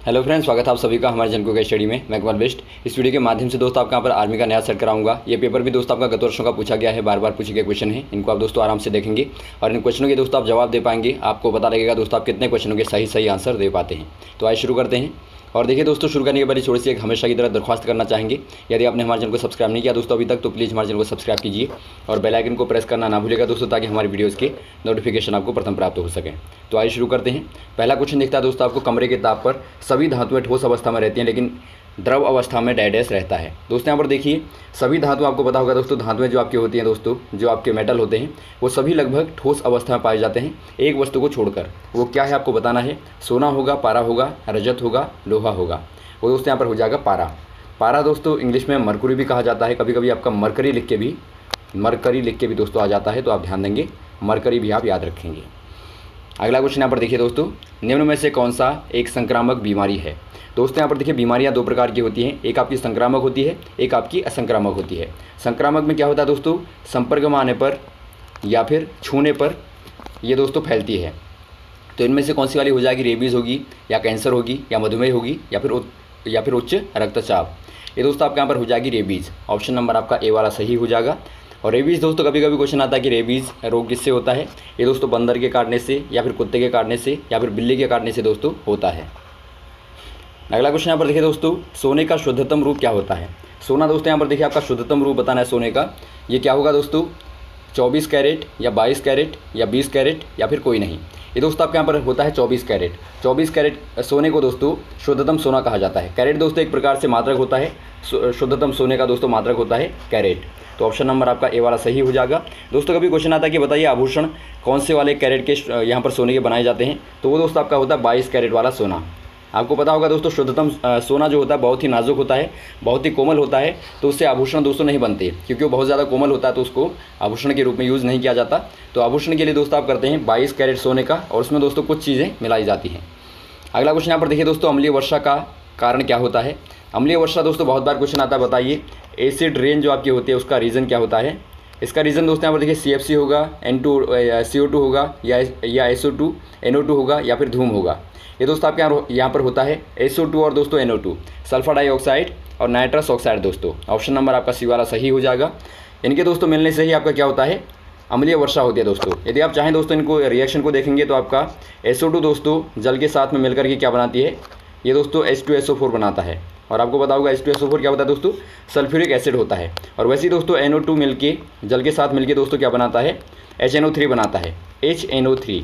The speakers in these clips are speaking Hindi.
हेलो फ्रेंड्स, स्वागत है आप सभी का हमारे जनको के स्टडी में। मैं कमल बेस्ट। इस वीडियो के माध्यम से दोस्तों आपका यहाँ पर आर्मी का नया सेट कराऊंगा। ये पेपर भी दोस्तों आपका गत वर्षों का पूछा गया है, बार बार पूछे गए क्वेश्चन है। इनको आप दोस्तों आराम से देखेंगे और इन क्वेश्चनों के दोस्तों आप जवाब दे पाएंगे। आपको पता लगेगा दोस्तों आप कितने क्वेश्चनों के सही आंसर दे पाते हैं। तो आइए शुरू करते हैं। और देखिए दोस्तों, शुरू करने के बाद थोड़ी सी एक हमेशा की तरह दरख्वास्त करना चाहेंगे, यदि आपने हमारे चैनल को सब्सक्राइब नहीं किया दोस्तों अभी तक, तो प्लीज़ हमारे चैनल को सब्सक्राइब कीजिए और बेल आइकन को प्रेस करना ना भूलिएगा दोस्तों, ताकि हमारी वीडियोज़ के नोटिफिकेशन आपको प्रथम प्राप्त हो सके। तो आइए शुरू करते हैं। पहला क्वेश्चन देखता है दोस्तों, आपको कमरे के ताप पर सभी धातुएं ठोस अवस्था में रहती हैं लेकिन द्रव अवस्था में डैश रहता है। दोस्तों यहाँ पर देखिए, सभी धातु आपको पता होगा दोस्तों, धातुएं जो आपकी होती हैं दोस्तों, जो आपके मेटल होते हैं वो सभी लगभग ठोस अवस्था में पाए जाते हैं, एक वस्तु को छोड़कर। वो क्या है आपको बताना है। सोना होगा, पारा होगा, रजत होगा, लोहा होगा। वो दोस्तों यहाँ पर हो जाएगा पारा। पारा दोस्तों इंग्लिश में मरकुरी भी कहा जाता है, कभी कभी आपका मरकरी लिख के भी दोस्तों आ जाता है, तो आप ध्यान देंगे, मरकरी भी आप याद रखेंगे। अगला क्वेश्चन यहाँ पर देखिए दोस्तों, निम्न में से कौन सा एक संक्रामक बीमारी है। दोस्तों यहाँ पर देखिए, बीमारियाँ दो प्रकार की होती हैं, एक आपकी संक्रामक होती है, एक आपकी असंक्रामक होती है। संक्रामक में क्या होता है दोस्तों, संपर्क में आने पर या फिर छूने पर ये दोस्तों फैलती है। तो इनमें से कौन सी वाली हो जाएगी, रेबीज़ होगी या कैंसर होगी या मधुमेह होगी या फिर उच्च रक्तचाप। ये दोस्तों आपके यहाँ पर हो जाएगी रेबीज़। ऑप्शन नंबर आपका ए वाला सही हो जाएगा। और रेबीज़ दोस्तों कभी कभी क्वेश्चन आता है कि रेबीज़ रोग किससे होता है। ये दोस्तों बंदर के काटने से या फिर कुत्ते के काटने से या फिर बिल्ली के काटने से दोस्तों होता है। अगला क्वेश्चन यहाँ पर देखिए दोस्तों, सोने का शुद्धतम रूप क्या होता है। सोना दोस्तों यहाँ पर देखिए, आपका शुद्धतम रूप बताना है सोने का। ये क्या होगा दोस्तों, 24 कैरेट या 22 कैरेट या 20 कैरेट या फिर कोई नहीं। ये दोस्तों आपके यहाँ पर होता है 24 कैरेट। 24 कैरेट सोने को दोस्तों शुद्धतम सोना कहा जाता है। कैरेट दोस्तों एक प्रकार से मात्रक होता है, शुद्धतम सोने का दोस्तों मात्रक होता है कैरेट। तो ऑप्शन नंबर आपका ए वाला सही हो जाएगा। दोस्तों कभी क्वेश्चन आता है कि बताइए आभूषण कौन से वाले कैरेट के यहाँ पर सोने के बनाए जाते हैं, तो वो दोस्तों आपका होता है 22 कैरेट वाला सोना। आपको पता होगा दोस्तों, शुद्धतम सोना जो होता है बहुत ही नाजुक होता है, बहुत ही कोमल होता है, तो उससे आभूषण दोस्तों नहीं बनते, क्योंकि वो बहुत ज़्यादा कोमल होता है, तो उसको आभूषण के रूप में यूज़ नहीं किया जाता। तो आभूषण के लिए दोस्तों आप करते हैं 22 कैरेट सोने का, और उसमें दोस्तों कुछ चीज़ें मिलाई जाती हैं। अगला क्वेश्चन यहाँ पर देखिए दोस्तों, अम्लीय वर्षा का कारण क्या होता है। अम्लीय वर्षा दोस्तों बहुत बार क्वेश्चन आता है, बताइए एसिड रेन जो आपकी होती है उसका रीज़न क्या होता है। इसका रीज़न दोस्तों यहाँ पर देखिए CFC होगा, CO2 होगा या SO2 NO2 होगा या फिर धूम होगा। ये दोस्तों आपके यहाँ पर होता है SO2 और दोस्तों NO2, सल्फर डाइऑक्साइड और नाइट्रस ऑक्साइड दोस्तों। ऑप्शन नंबर आपका सी वाला सही हो जाएगा। इनके दोस्तों मिलने से ही आपका क्या होता है, अम्लीय वर्षा होती है दोस्तों। यदि आप चाहें दोस्तों इनको रिएक्शन को देखेंगे तो आपका SO2 दोस्तों जल के साथ में मिलकर के क्या बनाती है, ये दोस्तों H2SO4 बनाता है। और आपको पता होगा H2SO4 क्या होता है दोस्तों, सल्फ्यूरिक एसिड होता है। और वैसे ही दोस्तों NO2 मिलके जल के साथ मिलके दोस्तों क्या बनाता है, HNO3 बनाता है, HNO3।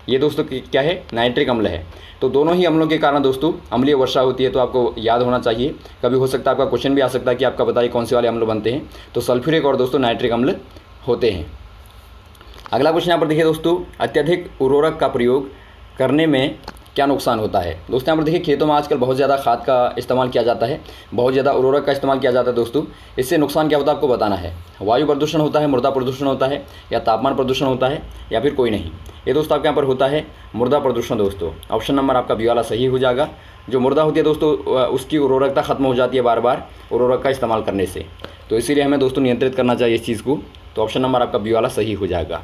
ये दोस्तों क्या है, नाइट्रिक अम्ल है। तो दोनों ही अम्लों के कारण दोस्तों अम्लीय वर्षा होती है। तो आपको याद होना चाहिए, कभी हो सकता है आपका क्वेश्चन भी आ सकता है कि आपका बताइए कौन से वाले अम्ल बनते हैं, तो सल्फ्यूरिक और दोस्तों नाइट्रिक अम्ल होते हैं। अगला क्वेश्चन यहाँ पर देखिए दोस्तों, अत्यधिक उर्वरक का प्रयोग करने में क्या नुकसान होता है। दोस्तों यहाँ पर देखिए, खेतों में आजकल बहुत ज़्यादा खाद का इस्तेमाल किया जाता है, बहुत ज़्यादा उर्वरक का इस्तेमाल किया जाता है दोस्तों। इससे नुकसान क्या होता है आपको बताना है। वायु प्रदूषण होता है, मृदा प्रदूषण होता है, या तापमान प्रदूषण होता है, या फिर कोई नहीं। ये दोस्तों आपके यहाँ पर होता है मृदा प्रदूषण दोस्तों। ऑप्शन नंबर आपका बी वाला सही हो जाएगा। जो मृदा होती है दोस्तों उसकी उर्वरकता खत्म हो जाती है बार बार उर्वरक का इस्तेमाल करने से, तो इसीलिए हमें दोस्तों नियंत्रित करना चाहिए इस चीज़ को। तो ऑप्शन नंबर आपका बी वाला सही हो जाएगा।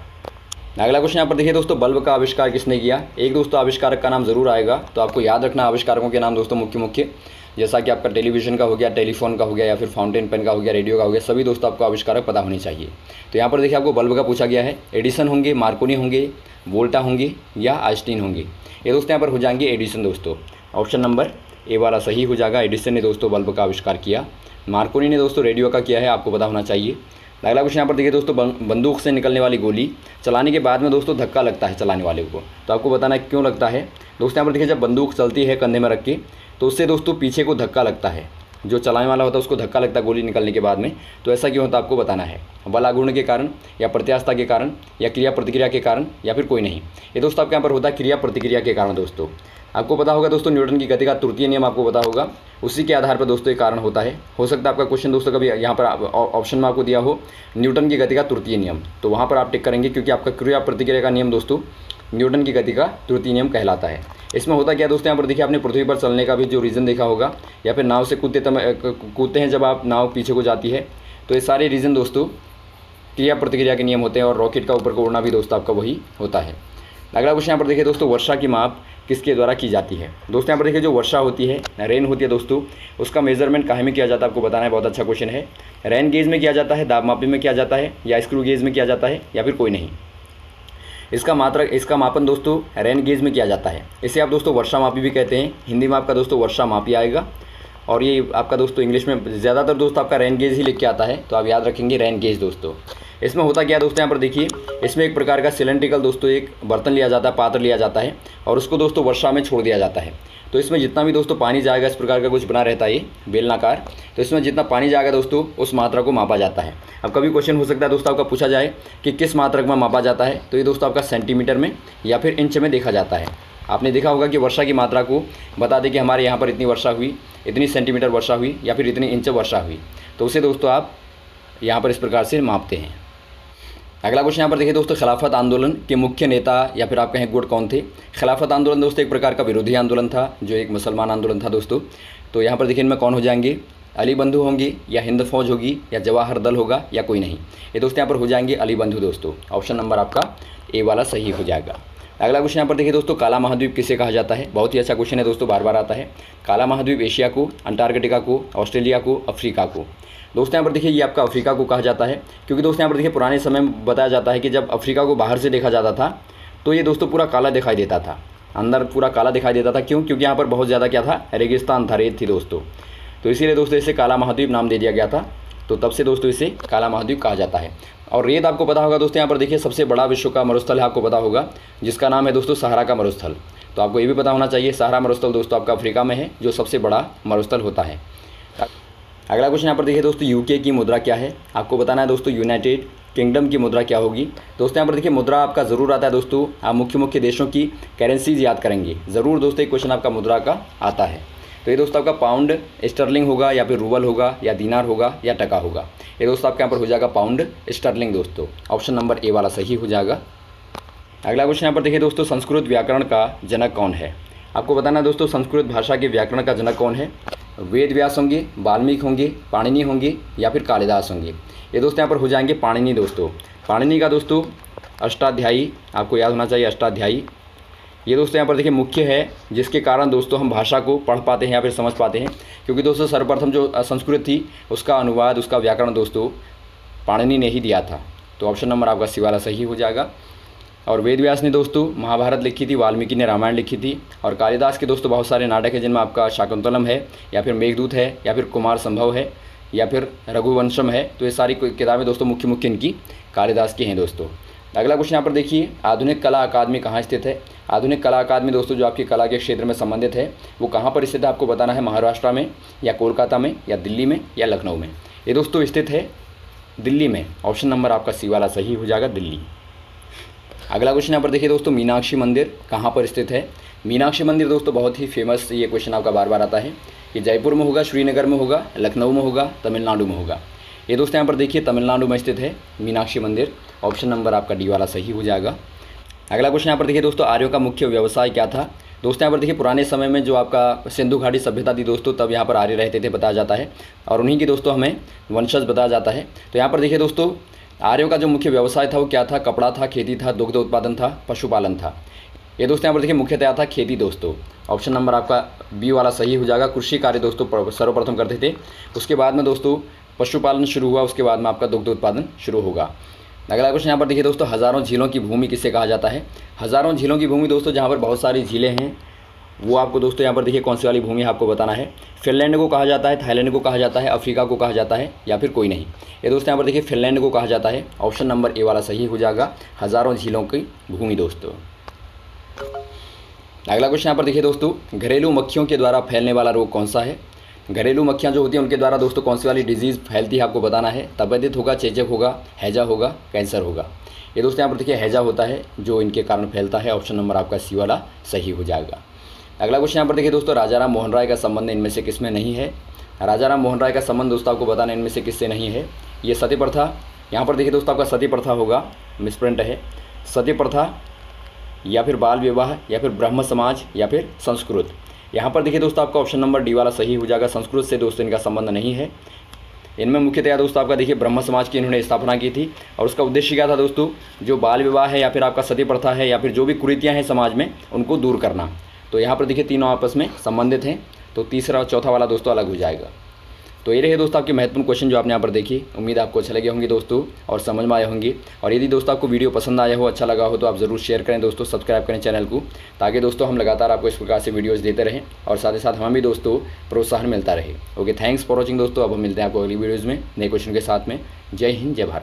अगला क्वेश्चन यहाँ पर देखिए दोस्तों, बल्ब का आविष्कार किसने किया। एक दोस्तों आविष्कारक का नाम जरूर आएगा, तो आपको याद रखना आविष्कारकों के नाम दोस्तों मुख्य, जैसा कि आपका टेलीविज़न का हो गया, टेलीफोन का हो गया, या फिर फाउंटेन पेन का हो गया, रेडियो का हो गया, सभी दोस्तों आपको आविष्कारक पता होनी चाहिए। तो यहाँ पर देखिए आपको बल्ब का पूछा गया है, एडिसन होंगे, मार्कोनी होंगे, वोल्टा होंगे या आइंस्टीन होंगे। ये दोस्तों यहाँ पर हो जाएंगे एडिसन दोस्तों। ऑप्शन नंबर ए वाला सही हो जाएगा। एडिसन ने दोस्तों बल्ब का आविष्कार किया। मार्कोनी ने दोस्तों रेडियो का किया है, आपको पता होना चाहिए। अगला क्वेश्चन यहाँ पर देखिए दोस्तों, बंदूक से निकलने वाली गोली चलाने के बाद में दोस्तों धक्का लगता है चलाने वाले को, तो आपको बताना है क्यों लगता है। दोस्तों यहाँ पर देखिए, जब बंदूक चलती है कंधे में रख के, तो उससे दोस्तों पीछे को धक्का लगता है, जो चलाने वाला होता है उसको धक्का लगता है गोली निकलने के बाद में। तो ऐसा क्यों होता है आपको बताना है, बल आघूर्ण के कारण या प्रत्यास्थता के कारण या क्रिया प्रतिक्रिया के कारण या फिर कोई नहीं। ये दोस्तों आपके यहाँ पर होता है क्रिया प्रतिक्रिया के कारण दोस्तों। आपको पता होगा दोस्तों, न्यूटन की गति का तृतीय नियम आपको पता होगा, उसी के आधार पर दोस्तों ये कारण होता है। हो सकता है आपका क्वेश्चन दोस्तों कभी यहाँ पर ऑप्शन में आपको दिया हो न्यूटन की गति का तृतीय नियम, तो वहाँ पर आप टिक करेंगे, क्योंकि आपका क्रिया प्रतिक्रिया का नियम दोस्तों न्यूटन की गति का तृतीय नियम कहलाता है। इसमें होता क्या दोस्तों, यहाँ पर देखिए आपने पृथ्वी पर चलने का भी जो रीज़न देखा होगा, या फिर नाव से कूदते हैं जब आप, नाव पीछे को जाती है, तो ये सारे रीज़न दोस्तों क्रिया प्रतिक्रिया के नियम होते हैं। और रॉकेट का ऊपर को उड़ना भी दोस्तों आपका वही होता है। अगला क्वेश्चन यहाँ पर देखिए दोस्तों, वर्षा की माप किसके द्वारा की जाती है। दोस्तों यहाँ पर देखिए जो वर्षा होती है, रेन होती है दोस्तों, उसका मेजरमेंट काहे में किया जाता है आपको बताना है। बहुत अच्छा क्वेश्चन है। रेन गेज में किया जाता है, दाबमापी में किया जाता है, या स्क्रू गेज में किया जाता है, या फिर कोई नहीं। इसका मापन दोस्तों रेन गेज में किया जाता है। इसे आप दोस्तों वर्षा मापी भी कहते हैं। हिंदी में आपका दोस्तों वर्षा मापी आएगा, और ये आपका दोस्तों इंग्लिश में ज़्यादातर दोस्तों आपका रेन गेज ही लिख के आता है, तो आप याद रखेंगे रेन गेज दोस्तों। इसमें होता क्या है दोस्तों, यहाँ पर देखिए इसमें एक प्रकार का सिलेंड्रिकल दोस्तों एक बर्तन लिया जाता है, पात्र लिया जाता है, और उसको दोस्तों वर्षा में छोड़ दिया जाता है। तो इसमें जितना भी दोस्तों पानी जाएगा, इस प्रकार का कुछ बना रहता है ये बेलनाकार, तो इसमें जितना पानी जाएगा दोस्तों उस मात्रा को मापा जाता है। अब कभी क्वेश्चन हो सकता है दोस्तों आपका पूछा जाए कि किस मात्रक में मापा जाता है, तो ये दोस्तों आपका सेंटीमीटर में या फिर इंच में देखा जाता है। आपने देखा होगा कि वर्षा की मात्रा को बता दें कि हमारे यहाँ पर इतनी वर्षा हुई, इतनी सेंटीमीटर वर्षा हुई, या फिर इतनी इंच वर्षा हुई, तो उसे दोस्तों आप यहाँ पर इस प्रकार से मापते हैं। अगला क्वेश्चन यहाँ पर देखिए दोस्तों, खिलाफत आंदोलन के मुख्य नेता या फिर आप कहें गुट कौन थे। खिलाफत आंदोलन दोस्तों एक प्रकार का विरोधी आंदोलन था, जो एक मुसलमान आंदोलन था दोस्तों। तो यहाँ पर देखिए इनमें कौन हो जाएंगे, अली बंधु होंगे, या हिंद फौज होगी, या जवाहर दल होगा, या कोई नहीं। ये दोस्तों यहाँ पर हो जाएंगे अली बंधु दोस्तों। ऑप्शन नंबर आपका ए वाला सही हो जाएगा। अगला क्वेश्चन यहाँ पर देखिए दोस्तों, काला महाद्वीप किसे कहा जाता है। बहुत ही अच्छा क्वेश्चन है दोस्तों, बार बार आता है। काला महाद्वीप एशिया को, अंटार्कटिका को, ऑस्ट्रेलिया को, अफ्रीका को। दोस्तों यहाँ पर देखिए ये आपका अफ्रीका को कहा जाता है, क्योंकि दोस्तों यहाँ पर देखिए पुराने समय में बताया जाता है कि जब अफ्रीका को बाहर से देखा जाता था तो ये दोस्तों पूरा काला दिखाई देता था, अंदर पूरा काला दिखाई देता था। क्यों? क्योंकि यहाँ पर बहुत ज़्यादा क्या था, रेगिस्तान था, रेत थी दोस्तों। तो इसीलिए दोस्तों इसे काला महाद्वीप नाम दे दिया गया था। तो तब से दोस्तों इसे काला महाद्वीप कहा जाता है। और रेत आपको पता होगा दोस्तों, यहाँ पर देखिए सबसे बड़ा विश्व का मरुस्थल है, आपको पता होगा, जिसका नाम है दोस्तों सहारा का मरुस्थल। तो आपको ये भी पता होना चाहिए, सहारा मरुस्थल दोस्तों आपका अफ्रीका में है, जो सबसे बड़ा मरुस्थल होता है। अगला क्वेश्चन यहाँ पर देखिए दोस्तों, यूके की मुद्रा क्या है। आपको बताना है दोस्तों यूनाइटेड किंगडम की मुद्रा क्या होगी। दोस्तों यहाँ पर देखिए मुद्रा आपका ज़रूर आता है दोस्तों, आप मुख्य देशों की करेंसीज याद करेंगे ज़रूर दोस्तों। एक क्वेश्चन आपका मुद्रा का आता है, तो ये दोस्तों आपका पाउंड स्टर्लिंग होगा, या फिर रूबल होगा, या दीनार होगा, या टका होगा। ये दोस्तों आपके यहाँ पर हो जाएगा पाउंड स्टर्लिंग दोस्तों। ऑप्शन नंबर ए वाला सही हो जाएगा। अगला क्वेश्चन यहाँ पर देखिए दोस्तों, संस्कृत व्याकरण का जनक कौन है। आपको बताना है दोस्तों संस्कृत भाषा के व्याकरण का जनक कौन है। वेद व्यास होंगे, वाल्मीकि होंगे, पाणिनि होंगे, या फिर कालिदास होंगे। ये दोस्तों यहाँ पर हो जाएंगे पाणिनि दोस्तों। पाणिनि का दोस्तों अष्टाध्यायी आपको याद होना चाहिए, अष्टाध्यायी। ये दोस्तों यहाँ पर देखिए मुख्य है, जिसके कारण दोस्तों हम भाषा को पढ़ पाते हैं या फिर समझ पाते हैं, क्योंकि दोस्तों सर्वप्रथम जो संस्कृत थी उसका अनुवाद, उसका व्याकरण दोस्तों पाणिनि ने ही दिया था। तो ऑप्शन नंबर आपका सी वाला सही हो जाएगा। और वेद व्यास ने दोस्तों महाभारत लिखी थी, वाल्मीकि ने रामायण लिखी थी, और कालिदास के दोस्तों बहुत सारे नाटक हैं, जिनमें आपका शाकुंतलम है, या फिर मेघदूत है, या फिर कुमार संभव है, या फिर रघुवंशम है। तो ये सारी किताबें दोस्तों मुख्य इनकी कालिदास की हैं दोस्तों। अगला क्वेश्चन यहाँ पर देखिए, आधुनिक कला अकादमी कहाँ स्थित है। आधुनिक कला अकादमी दोस्तों जो आपकी कला के क्षेत्र में संबंधित है, वो कहाँ पर स्थित है आपको बताना है। महाराष्ट्र में, या कोलकाता में, या दिल्ली में, या लखनऊ में। ये दोस्तों स्थित है दिल्ली में। ऑप्शन नंबर आपका सी वाला सही हो जाएगा, दिल्ली। अगला क्वेश्चन यहाँ पर देखिए दोस्तों, मीनाक्षी मंदिर कहाँ पर स्थित है। मीनाक्षी मंदिर दोस्तों बहुत ही फेमस, ये क्वेश्चन आपका बार बार आता है। ये जयपुर में होगा, श्रीनगर में होगा, लखनऊ में होगा, तमिलनाडु में होगा। ये दोस्तों यहाँ पर देखिए तमिलनाडु में स्थित है मीनाक्षी मंदिर। ऑप्शन नंबर आपका डी वाला सही हो जाएगा। अगला क्वेश्चन यहाँ पर देखिए दोस्तों, आर्यों का मुख्य व्यवसाय क्या था। दोस्तों यहाँ पर देखिए पुराने समय में जो आपका सिंधु घाटी सभ्यता थी दोस्तों, तब यहाँ पर आर्य रहते थे बताया जाता है, और उन्हीं की दोस्तों हमें वंशज बताया जाता है। तो यहाँ पर देखिए दोस्तों आर्यों का जो मुख्य व्यवसाय था वो क्या था। कपड़ा था, खेती था, दुग्ध उत्पादन था, पशुपालन था। ये दोस्तों यहाँ पर देखिए मुख्यतः था खेती दोस्तों। ऑप्शन नंबर आपका बी वाला सही हो जाएगा। कृषि कार्य दोस्तों सर्वप्रथम करते थे, उसके बाद में दोस्तों पशुपालन शुरू हुआ, उसके बाद में आपका दुग्ध उत्पादन शुरू होगा। अगला क्वेश्चन यहाँ पर देखिए दोस्तों, हज़ारों झीलों की भूमि किसे कहा जाता है। हज़ारों झीलों की भूमि दोस्तों जहाँ पर बहुत सारी झीलें हैं, वो आपको दोस्तों यहाँ पर देखिए कौन सी वाली भूमि है आपको बताना है। फिनलैंड को कहा जाता है, थाईलैंड को कहा जाता है, अफ्रीका को कहा जाता है, या फिर कोई नहीं। ये दोस्तों यहाँ पर देखिए फिनलैंड को कहा जाता है। ऑप्शन नंबर ए वाला सही हो जाएगा, हज़ारों झीलों की भूमि दोस्तों। अगला क्वेश्चन यहाँ पर देखिए दोस्तों, घरेलू मक्खियों के द्वारा फैलने वाला रोग कौन सा है। घरेलू मक्खियाँ जो होती हैं उनके द्वारा दोस्तों कौन सी वाली डिजीज़ फैलती है आपको बताना है। तपेदिक होगा, चेचक होगा, हैजा होगा, कैंसर होगा। ये दोस्तों यहाँ पर देखिए हैजा होता है जो इनके कारण फैलता है। ऑप्शन नंबर आपका सी वाला सही हो जाएगा। अगला क्वेश्चन यहाँ पर देखिए दोस्तों, राजा राम मोहन राय का संबंध इनमें से किसमें नहीं है। राजा राम मोहन राय का संबंध दोस्तों आपको बताना इनमें से किससे नहीं है। ये सती प्रथा, यहाँ पर देखिए दोस्तों आपका सती प्रथा होगा, मिसप्रिंट है। सती प्रथा, या फिर बाल विवाह, या फिर ब्रह्म समाज, या फिर संस्कृत। यहाँ पर देखिए दोस्तों आपका ऑप्शन नंबर डी वाला सही हो जाएगा। संस्कृत से दोस्तों इनका संबंध नहीं है। इनमें मुख्यतः दोस्तों आपका देखिए ब्रह्म समाज की इन्होंने स्थापना की थी, और उसका उद्देश्य क्या था दोस्तों, जो बाल विवाह है, या फिर आपका सती प्रथा है, या फिर जो भी कुरीतियाँ हैं समाज में, उनको दूर करना। तो यहाँ पर देखिए तीनों आपस में संबंधित हैं, तो तीसरा और चौथा वाला दोस्तों अलग हो जाएगा। तो ये रहे दोस्तों आपके महत्वपूर्ण क्वेश्चन जो आपने यहाँ पर देखी। उम्मीद आपको अच्छे लगे होंगे दोस्तों और समझ में आए होंगे। और यदि दोस्तों आपको वीडियो पसंद आया हो, अच्छा लगा हो, तो आप ज़रूर शेयर करें दोस्तों, सब्सक्राइब करें चैनल को, ताकि दोस्तों हम लगातार आपको इस प्रकार से वीडियोज़ देते रहें और साथ ही साथ हमें भी दोस्तों प्रोत्साहन मिलता रहे। ओके, थैंक्स फॉर वॉचिंग दोस्तों। अब हम मिलते हैं आपको अगली वीडियोज़ में नए क्वेश्चन के साथ में। जय हिंद, जय भारत।